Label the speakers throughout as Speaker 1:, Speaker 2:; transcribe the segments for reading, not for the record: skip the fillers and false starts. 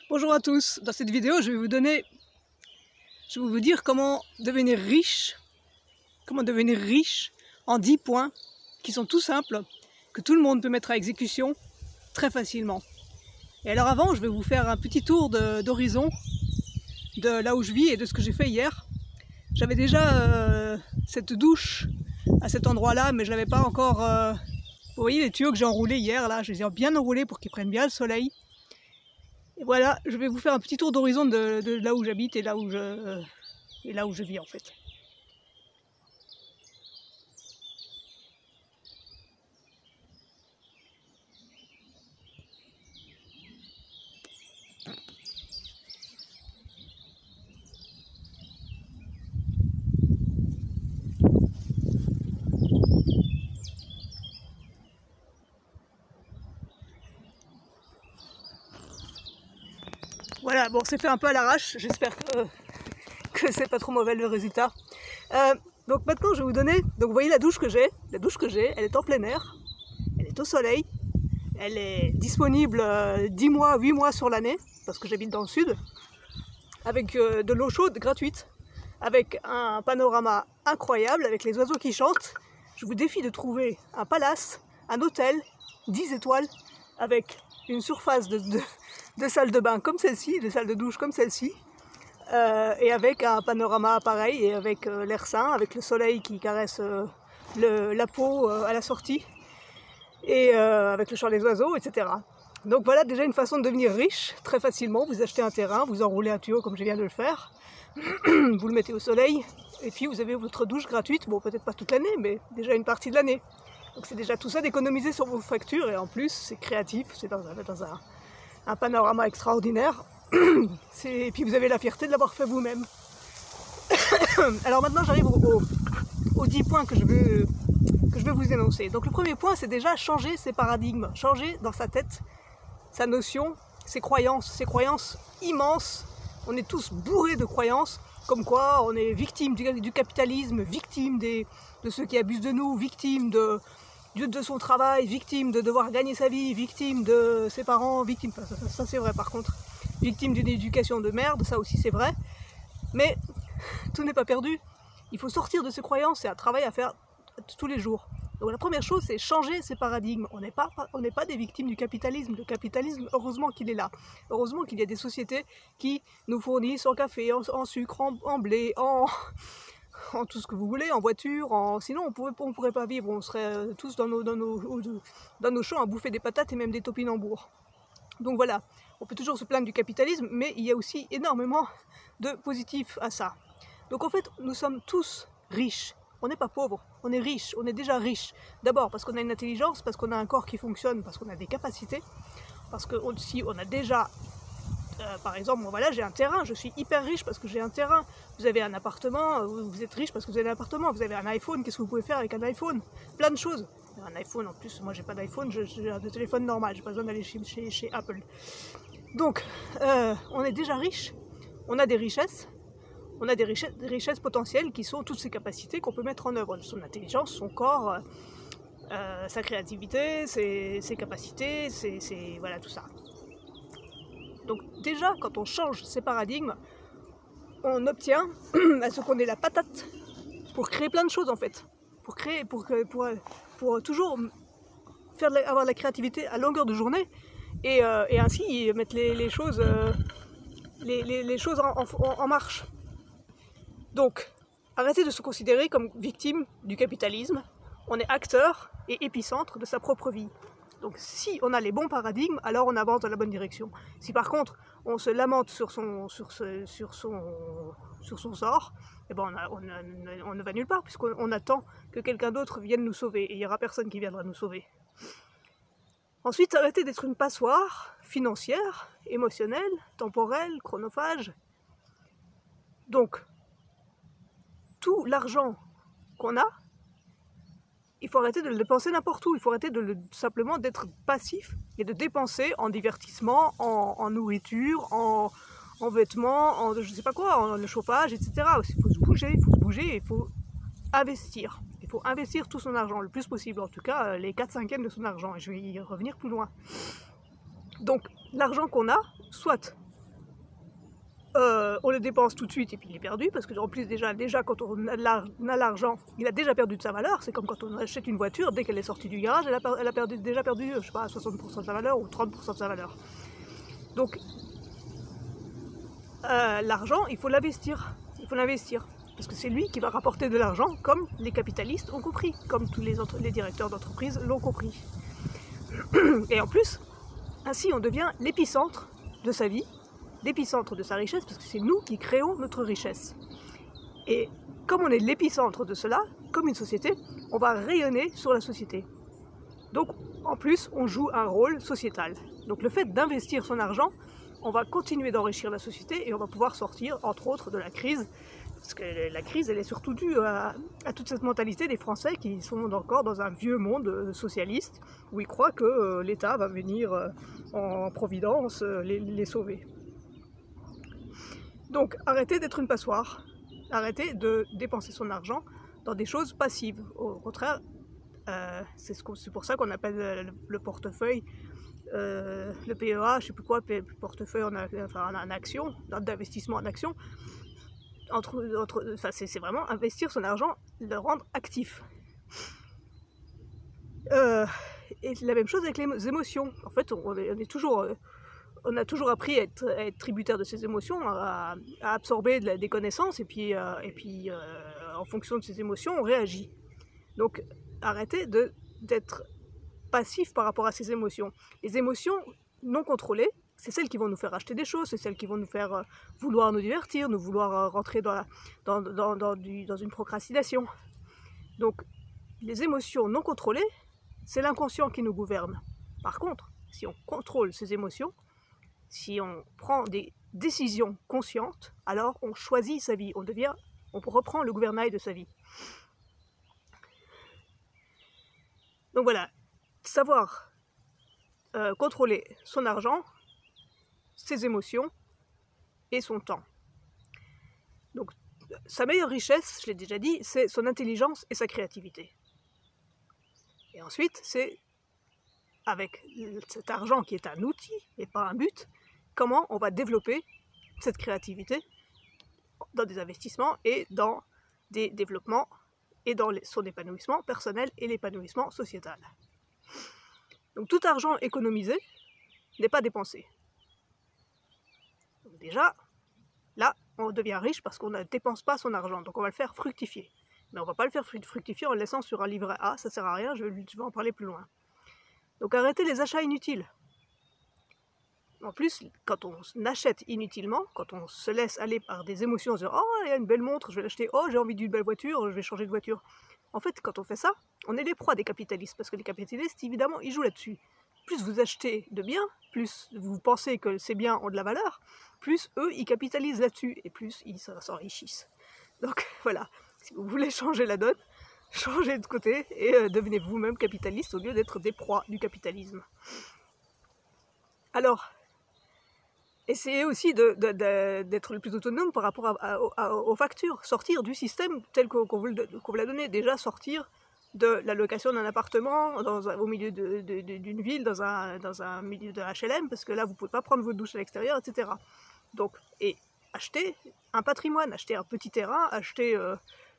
Speaker 1: Bonjour à tous, dans cette vidéo je vais vous dire comment devenir riche en 10 points qui sont tout simples, que tout le monde peut mettre à exécution très facilement. Et alors avant je vais vous faire un petit tour d'horizon de là où je vis et de ce que j'ai fait hier. J'avais déjà cette douche à cet endroit là mais je l'avais pas encore... Vous voyez les tuyaux que j'ai enroulés hier là, je les ai bien enroulés pour qu'ils prennent bien le soleil. Et voilà, je vais vous faire un petit tour d'horizon de là où j'habite et là où je vis en fait. Voilà, bon c'est fait un peu à l'arrache, j'espère que c'est pas trop mauvais le résultat. Donc maintenant je vais vous donner, donc vous voyez la douche que j'ai, elle est en plein air, elle est au soleil, elle est disponible 10 mois, 8 mois sur l'année, parce que j'habite dans le sud, avec de l'eau chaude gratuite, avec un panorama incroyable, avec les oiseaux qui chantent. Je vous défie de trouver un palace, un hôtel, 10 étoiles, avec une surface de salle de bain comme celle-ci, de salle de douche comme celle-ci, et avec un panorama pareil, et avec l'air sain, avec le soleil qui caresse la peau à la sortie, et avec le chant des oiseaux, etc. Donc voilà déjà une façon de devenir riche, très facilement. Vous achetez un terrain, vous enroulez un tuyau comme je viens de le faire, vous le mettez au soleil, et puis vous avez votre douche gratuite, bon peut-être pas toute l'année, mais déjà une partie de l'année. Donc c'est déjà tout ça d'économiser sur vos factures, et en plus c'est créatif, c'est dans un panorama extraordinaire, et puis vous avez la fierté de l'avoir fait vous-même. Alors maintenant j'arrive aux 10 points que je veux vous énoncer. Donc le premier point c'est déjà changer ses paradigmes, changer dans sa tête sa notion, ses croyances immenses. On est tous bourrés de croyances, comme quoi on est victime du capitalisme, victime de ceux qui abusent de nous, victime de son travail, victime de devoir gagner sa vie, victime de ses parents, victime, ça c'est vrai par contre, victime d'une éducation de merde, ça aussi c'est vrai, mais tout n'est pas perdu, il faut sortir de ces croyances, c'est un travail à faire tous les jours. Donc la première chose c'est changer ces paradigmes, on n'est pas des victimes du capitalisme, le capitalisme heureusement qu'il est là, heureusement qu'il y a des sociétés qui nous fournissent en café, en sucre, en blé, en tout ce que vous voulez, en voiture, sinon on pourrait pas vivre, on serait tous dans nos champs à bouffer des patates et même des topinambours. Donc voilà, on peut toujours se plaindre du capitalisme, mais il y a aussi énormément de positifs à ça. Donc en fait, nous sommes tous riches, on n'est pas pauvres, on est riches, on est déjà riches. D'abord parce qu'on a une intelligence, parce qu'on a un corps qui fonctionne, parce qu'on a des capacités, parce que si on a déjà... par exemple, moi, voilà, j'ai un terrain, je suis hyper riche parce que j'ai un terrain. Vous avez un appartement, vous êtes riche parce que vous avez un appartement. Vous avez un iPhone, qu'est-ce que vous pouvez faire avec un iPhone? Plein de choses. Un iPhone, en plus, moi j'ai pas d'iPhone, j'ai un téléphone normal, j'ai pas besoin d'aller chez Apple. Donc, on est déjà riche, on a des richesses potentielles qui sont toutes ces capacités qu'on peut mettre en œuvre. Son intelligence, son corps, sa créativité, ses capacités, voilà tout ça. Donc déjà, quand on change ces paradigmes, on obtient à ce qu'on ait la patate pour créer plein de choses en fait. Pour toujours avoir de la créativité à longueur de journée et ainsi mettre les choses en marche. Donc, arrêtez de se considérer comme victime du capitalisme. On est acteur et épicentre de sa propre vie. Donc si on a les bons paradigmes, alors on avance dans la bonne direction. Si par contre on se lamente sur son sort, eh ben on ne va nulle part, puisqu'on attend que quelqu'un d'autre vienne nous sauver, et il n'y aura personne qui viendra nous sauver. Ensuite, arrêtez d'être une passoire financière, émotionnelle, temporelle, chronophage. Donc, tout l'argent qu'on a, il faut arrêter de le dépenser n'importe où, il faut arrêter simplement d'être passif et de dépenser en divertissement, en nourriture, en vêtements, en je sais pas quoi, en le chauffage, etc. Il faut se bouger, il faut investir. Il faut investir tout son argent, le plus possible, en tout cas les 4/5 de son argent, et je vais y revenir plus loin. Donc l'argent qu'on a, soit on le dépense tout de suite et puis il est perdu, parce que en plus déjà quand on a l'argent, il a déjà perdu de sa valeur. C'est comme quand on achète une voiture, dès qu'elle est sortie du garage, elle a déjà perdu, je sais pas, 60% de sa valeur ou 30% de sa valeur. Donc l'argent, il faut l'investir, parce que c'est lui qui va rapporter de l'argent, comme les capitalistes ont compris, comme tous les directeurs d'entreprise l'ont compris. Et en plus, ainsi on devient l'épicentre de sa vie, l'épicentre de sa richesse, parce que c'est nous qui créons notre richesse. Et comme on est l'épicentre de cela, comme une société, on va rayonner sur la société. Donc en plus, on joue un rôle sociétal. Donc le fait d'investir son argent, on va continuer d'enrichir la société et on va pouvoir sortir, entre autres, de la crise. Parce que la crise, elle est surtout due à toute cette mentalité des Français qui sont encore dans un vieux monde socialiste, où ils croient que l'État va venir en providence les sauver. Donc arrêtez d'être une passoire, arrêtez de dépenser son argent dans des choses passives. Au contraire, c'est pour ça qu'on appelle le portefeuille, le PEA, je sais plus quoi, portefeuille en action, d'investissement en action. C'est vraiment investir son argent, le rendre actif. Et la même chose avec les émotions. En fait, on a toujours appris à être tributaire de ses émotions, à absorber des connaissances, et puis en fonction de ses émotions, on réagit. Donc arrêtez d'être passif par rapport à ces émotions. Les émotions non contrôlées, c'est celles qui vont nous faire acheter des choses, c'est celles qui vont nous faire vouloir nous divertir, nous vouloir rentrer dans une procrastination. Donc les émotions non contrôlées, c'est l'inconscient qui nous gouverne. Par contre, si on contrôle ces émotions, si on prend des décisions conscientes, alors on choisit sa vie, on reprend le gouvernail de sa vie. Donc voilà, savoir contrôler son argent, ses émotions et son temps. Donc sa meilleure richesse, je l'ai déjà dit, c'est son intelligence et sa créativité. Et ensuite, c'est avec cet argent qui est un outil et pas un but, comment on va développer cette créativité dans des investissements et dans des développements et dans son épanouissement personnel et l'épanouissement sociétal. Donc tout argent économisé n'est pas dépensé. Donc déjà, là, on devient riche parce qu'on ne dépense pas son argent, donc on va le faire fructifier. Mais on ne va pas le faire fructifier en le laissant sur un livret A, ça ne sert à rien, je vais en parler plus loin. Donc arrêtez les achats inutiles. En plus, quand on achète inutilement, quand on se laisse aller par des émotions, on se dit « Oh, il y a une belle montre, je vais l'acheter. Oh, j'ai envie d'une belle voiture, je vais changer de voiture. » En fait, quand on fait ça, on est les proies des capitalistes, parce que les capitalistes, évidemment, ils jouent là-dessus. Plus vous achetez de biens, plus vous pensez que ces biens ont de la valeur, plus eux, ils capitalisent là-dessus, et plus ils s'enrichissent. Donc voilà, si vous voulez changer la donne, changez de côté et devenez vous-même capitaliste au lieu d'être des proies du capitalisme. Alors, essayez aussi d'être le plus autonome par rapport aux factures, sortir du système tel qu'on vous l'a donné, déjà sortir de la location d'un appartement au milieu d'une ville, dans un milieu de HLM, parce que là vous ne pouvez pas prendre votre douche à l'extérieur, etc. Donc, et acheter un patrimoine, acheter un petit terrain, acheter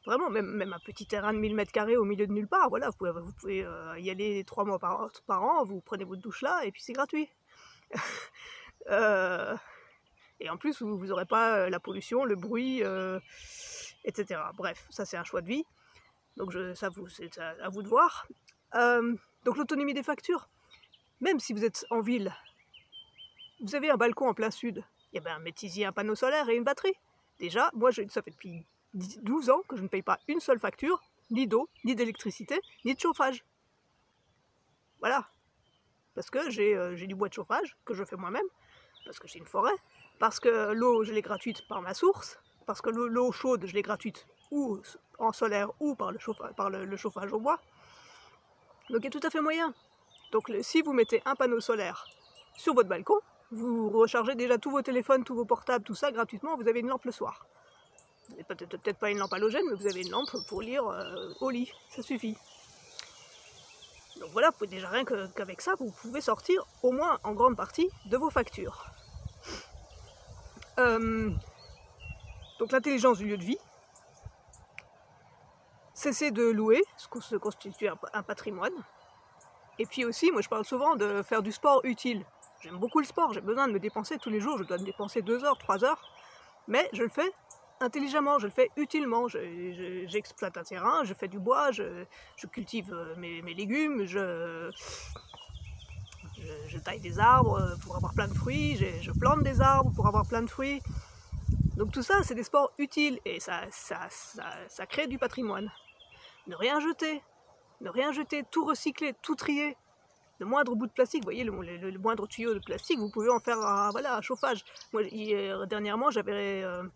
Speaker 1: vraiment même un petit terrain de 1000 m² au milieu de nulle part, voilà, vous pouvez y aller 3 mois par an, vous prenez votre douche là, et puis c'est gratuit. Et en plus, vous n'aurez pas la pollution, le bruit, etc. Bref, ça c'est un choix de vie. Donc c'est à vous de voir. Donc l'autonomie des factures. Même si vous êtes en ville, vous avez un balcon en plein sud, eh bien mettez-y un panneau solaire et une batterie. Déjà, moi ça fait depuis 12 ans que je ne paye pas une seule facture, ni d'eau, ni d'électricité, ni de chauffage. Voilà. Parce que j'ai du bois de chauffage que je fais moi-même, parce que j'ai une forêt, parce que l'eau, je l'ai gratuite par ma source, parce que l'eau chaude, je l'ai gratuite ou en solaire ou par le chauffage au bois. Donc il y a tout à fait moyen. Donc si vous mettez un panneau solaire sur votre balcon, vous rechargez déjà tous vos téléphones, tous vos portables, tout ça gratuitement, vous avez une lampe le soir. Vous n'avez peut-être pas une lampe halogène, mais vous avez une lampe pour lire au lit, ça suffit. Donc voilà, vous pouvez déjà rien qu'avec ça, vous pouvez sortir au moins en grande partie de vos factures. Donc l'intelligence du lieu de vie, cesser de louer, se constituer un patrimoine. Et puis aussi, moi je parle souvent de faire du sport utile. J'aime beaucoup le sport, j'ai besoin de me dépenser tous les jours, je dois me dépenser 2 heures, 3 heures, mais je le fais intelligemment, je le fais utilement. J'exploite un terrain, je fais du bois, je cultive mes légumes, je taille des arbres pour avoir plein de fruits, je plante des arbres pour avoir plein de fruits. Donc tout ça, c'est des sports utiles et ça crée du patrimoine. Ne rien jeter, tout recycler, tout trier. Le moindre bout de plastique, vous voyez, le moindre tuyau de plastique, vous pouvez en faire un chauffage. Moi, dernièrement, j'avais un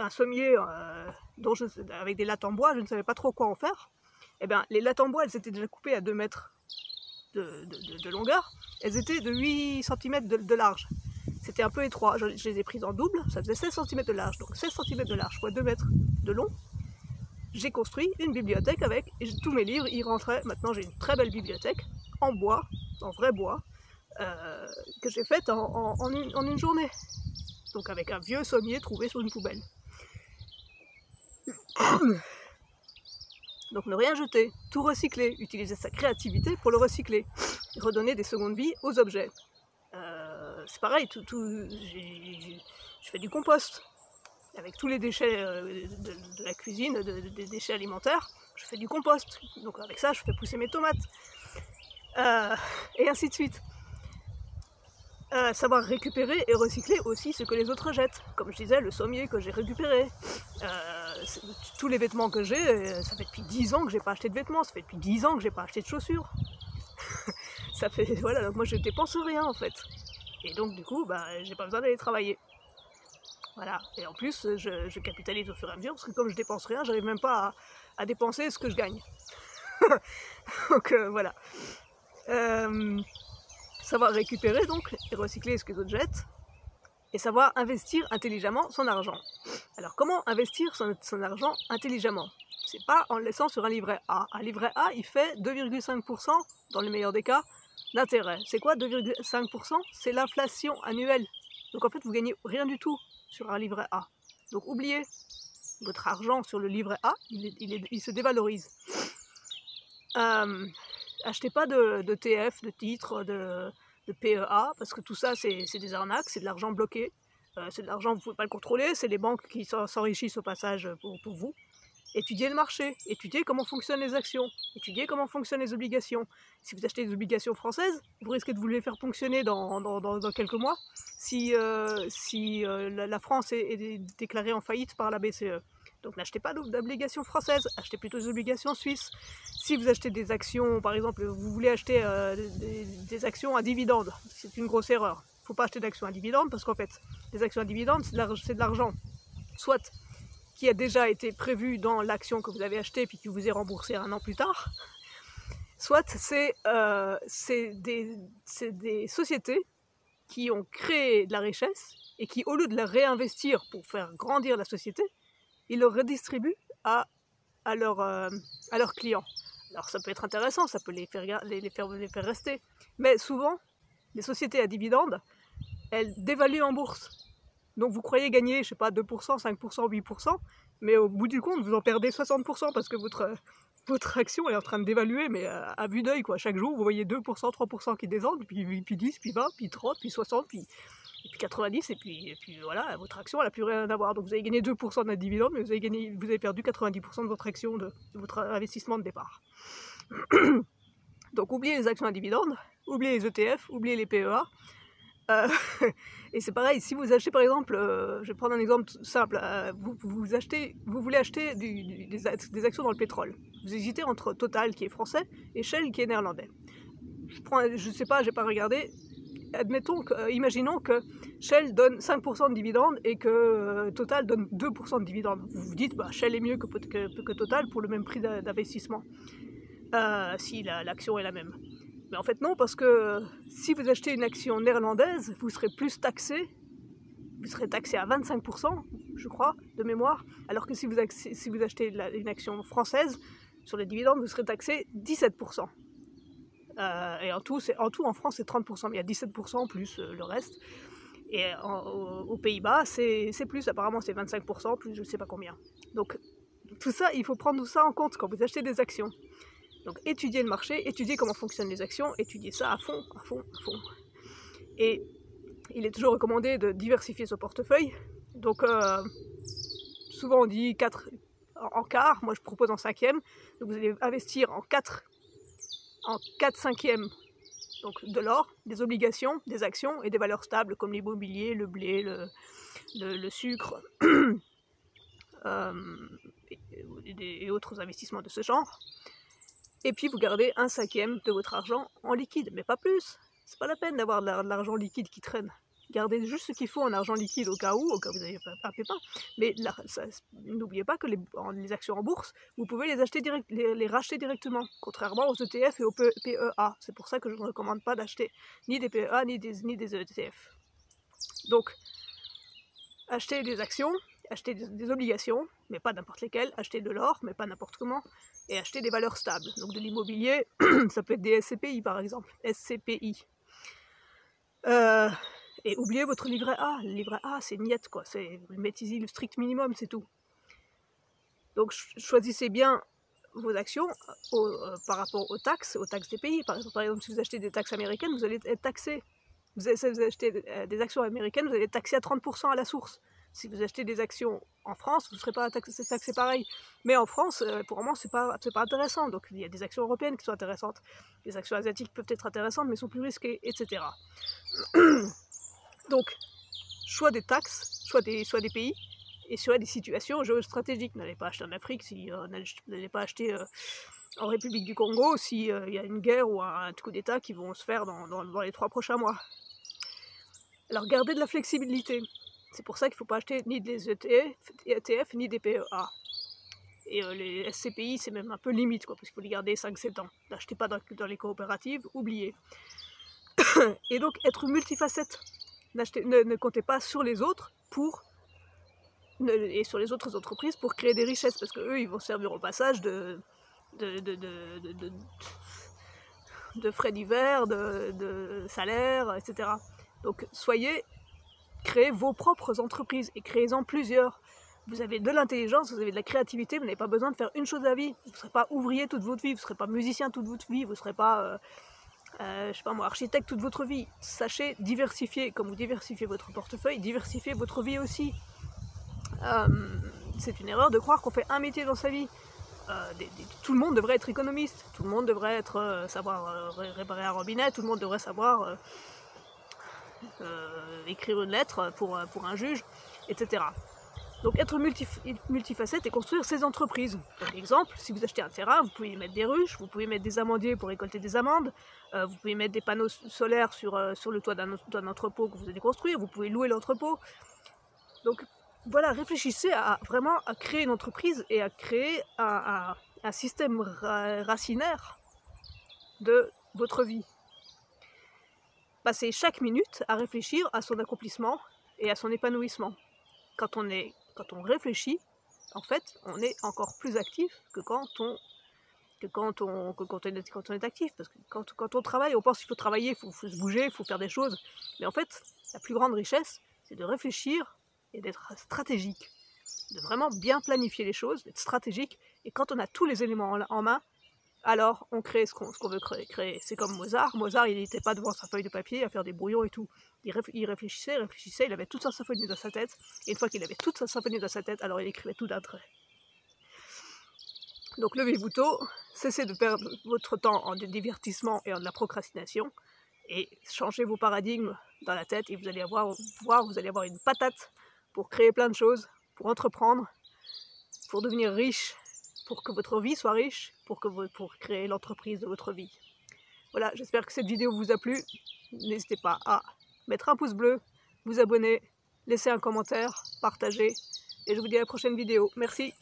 Speaker 1: sommier avec des lattes en bois, je ne savais pas trop quoi en faire. Eh bien, les lattes en bois, elles étaient déjà coupées à 2 mètres de longueur, elles étaient de 8 cm de large. C'était un peu étroit, je les ai prises en double, ça faisait 16 cm de large, donc 16 cm de large fois 2 mètres de long. J'ai construit une bibliothèque avec, et tous mes livres y rentraient. Maintenant j'ai une très belle bibliothèque, en bois, en vrai bois, que j'ai faite en une journée. Donc avec un vieux sommier trouvé sur une poubelle. Donc ne rien jeter, tout recycler, utiliser sa créativité pour le recycler, redonner des secondes vies aux objets. C'est pareil, je fais du compost. Avec tous les déchets de la cuisine, des déchets alimentaires, je fais du compost. Donc avec ça, je fais pousser mes tomates. Et ainsi de suite. Savoir récupérer et recycler aussi ce que les autres jettent. Comme je disais, le sommier que j'ai récupéré. Tous les vêtements que j'ai, ça fait depuis 10 ans que j'ai pas acheté de vêtements, ça fait depuis 10 ans que j'ai pas acheté de chaussures. Ça fait, voilà, donc moi je dépense rien en fait. Et donc du coup, j'ai pas besoin d'aller travailler. Voilà, et en plus, je capitalise au fur et à mesure, parce que comme je dépense rien, j'arrive même pas à dépenser ce que je gagne. Donc voilà. Savoir récupérer donc, et recycler ce que les autres jettent, et savoir investir intelligemment son argent. Alors comment investir son argent intelligemment? C'est pas en le laissant sur un livret A. Un livret A, il fait 2,5% dans le meilleur des cas d'intérêt. C'est quoi 2,5%? C'est l'inflation annuelle. Donc en fait, vous gagnez rien du tout sur un livret A. Donc oubliez votre argent sur le livret A, il se dévalorise. Achetez pas de TF, de titres, de PEA, parce que tout ça c'est des arnaques, c'est de l'argent bloqué. C'est de l'argent, vous ne pouvez pas le contrôler, c'est les banques qui s'enrichissent au passage pour vous. Étudiez le marché, étudiez comment fonctionnent les actions, étudiez comment fonctionnent les obligations. Si vous achetez des obligations françaises, vous risquez de vous les faire ponctionner dans quelques mois si la France est déclarée en faillite par la BCE. Donc n'achetez pas d'obligations françaises, achetez plutôt des obligations suisses. Si vous achetez des actions, par exemple, vous voulez acheter des actions à dividendes, c'est une grosse erreur. Il ne faut pas acheter d'actions à dividendes parce qu'en fait, les actions à dividendes, c'est de l'argent, soit qui a déjà été prévu dans l'action que vous avez achetée puis qui vous est remboursé 1 an plus tard, soit c'est des sociétés qui ont créé de la richesse et qui, au lieu de la réinvestir pour faire grandir la société, ils le redistribuent à leurs clients. Alors ça peut être intéressant, ça peut les faire rester, mais souvent, les sociétés à dividendes, elles dévaluent en bourse. Donc vous croyez gagner, je sais pas, 2%, 5%, 8%, mais au bout du compte, vous en perdez 60% parce que votre action est en train de dévaluer, mais à vue d'œil, quoi. Chaque jour, vous voyez 2%, 3% qui descendent, puis 10, puis 20, puis 30, puis 60, puis 90, et puis voilà, votre action, elle n'a plus rien à voir. Donc vous avez gagné 2% de dividende, mais vous avez perdu 90% de votre action, de votre investissement de départ. Donc oubliez les actions à dividendes, oubliez les ETF, oubliez les PEA. Et c'est pareil, si vous achetez par exemple, je vais prendre un exemple simple, vous voulez acheter des actions dans le pétrole. Vous hésitez entre Total qui est français et Shell qui est néerlandais. Je sais pas, j'ai pas regardé. Imaginons que Shell donne 5% de dividendes et que Total donne 2% de dividendes. Vous vous dites, Shell est mieux que Total pour le même prix d'investissement, si l'action est la même. Mais en fait non, parce que si vous achetez une action néerlandaise, vous serez plus taxé, vous serez taxé à 25%, je crois, de mémoire, alors que si vous achetez une action française, sur les dividendes, vous serez taxé 17%. Et en tout en France c'est 30%, mais il y a 17% plus le reste. Et aux Pays-Bas, c'est plus, apparemment c'est 25%, plus je sais pas combien. Donc tout ça, il faut prendre tout ça en compte quand vous achetez des actions. Donc étudier le marché, étudier comment fonctionnent les actions, étudier ça à fond, à fond, à fond. Et il est toujours recommandé de diversifier son portefeuille. Donc souvent on dit 4 en quart, moi je propose en 5e. Donc vous allez investir en 4 cinquièmes, donc de l'or, des obligations, des actions et des valeurs stables comme l'immobilier, le blé, le sucre et autres investissements de ce genre. Et puis vous gardez un 5e de votre argent en liquide, mais pas plus. C'est pas la peine d'avoir de l'argent liquide qui traîne. Gardez juste ce qu'il faut en argent liquide au cas où vous avez un pépin. Mais n'oubliez pas que les actions en bourse, vous pouvez les acheter les racheter directement, contrairement aux ETF et aux PEA. C'est pour ça que je ne recommande pas d'acheter ni des PEA ni des ETF. Donc, achetez des actions, achetez des obligations, mais pas n'importe lesquelles, achetez de l'or, mais pas n'importe comment, et achetez des valeurs stables. Donc de l'immobilier, ça peut être des SCPI par exemple, SCPI. Et oubliez votre livret A. Le livret A, c'est niette, quoi. Vous mettez ici le strict minimum, c'est tout. Donc choisissez bien vos actions par rapport aux taxes des pays. Par exemple, si vous achetez des taxes américaines, vous allez être taxé. Si vous achetez des actions américaines, vous allez être taxé à 30% à la source. Si vous achetez des actions en France, vous ne serez pas taxé pareil. Mais en France, pour moi, c'est pas intéressant. Donc il y a des actions européennes qui sont intéressantes. Les actions asiatiques peuvent être intéressantes, mais sont plus risquées, etc. Donc, choix des taxes, choix des pays, et choix des situations géostratégiques. N'allez pas acheter en Afrique, n'allez pas acheter en République du Congo s'il y a une guerre ou un coup d'État qui vont se faire dans les 3 prochains mois. Alors, gardez de la flexibilité. C'est pour ça qu'il ne faut pas acheter ni des ETF ni des PEA. Et les SCPI, c'est même un peu limite, quoi, parce qu'il faut les garder 5-7 ans. N'achetez pas dans les coopératives, oubliez. Et donc, être multifacette. Ne comptez pas sur les autres et sur les autres entreprises pour créer des richesses, parce qu'eux, ils vont servir au passage de frais divers, de salaires, etc. Donc, créez vos propres entreprises et créez-en plusieurs. Vous avez de l'intelligence, vous avez de la créativité, vous n'avez pas besoin de faire une chose à vie. Vous ne serez pas ouvrier toute votre vie, vous ne serez pas musicien toute votre vie, vous ne serez pas... je sais pas moi, architecte toute votre vie. Sachez diversifier, comme vous diversifiez votre portefeuille, diversifiez votre vie aussi. C'est une erreur de croire qu'on fait un métier dans sa vie. Tout le monde devrait être économiste, tout le monde devrait savoir réparer un robinet, tout le monde devrait savoir écrire une lettre pour un juge, etc. Donc être multifacette et construire ses entreprises. Par exemple, si vous achetez un terrain, vous pouvez y mettre des ruches, vous pouvez mettre des amandiers pour récolter des amandes, vous pouvez mettre des panneaux solaires sur le toit d'un entrepôt que vous allez construire, vous pouvez louer l'entrepôt. Donc voilà, réfléchissez vraiment à créer une entreprise et à créer un système racinaire de votre vie. Passez chaque minute à réfléchir à son accomplissement et à son épanouissement. Quand on réfléchit, en fait, on est encore plus actif que quand on est actif. Parce que quand on travaille, on pense qu'il faut travailler, il faut se bouger, il faut faire des choses. Mais en fait, la plus grande richesse, c'est de réfléchir et d'être stratégique. De vraiment bien planifier les choses, d'être stratégique. Et quand on a tous les éléments en main, alors on crée ce qu'on veut créer. C'est comme Mozart. Mozart, il n'était pas devant sa feuille de papier à faire des brouillons et tout. Il réfléchissait, il avait toute sa symphonie dans sa tête. Et une fois qu'il avait toute sa symphonie dans sa tête, alors il écrivait tout d'un trait. Donc levez-vous tôt, cessez de perdre votre temps en divertissement et en de la procrastination, et changez vos paradigmes dans la tête, et vous allez avoir une patate pour créer plein de choses, pour entreprendre, pour devenir riche, pour que votre vie soit riche, pour créer l'entreprise de votre vie. Voilà, j'espère que cette vidéo vous a plu. N'hésitez pas à mettre un pouce bleu, vous abonner, laisser un commentaire, partager, et je vous dis à la prochaine vidéo. Merci.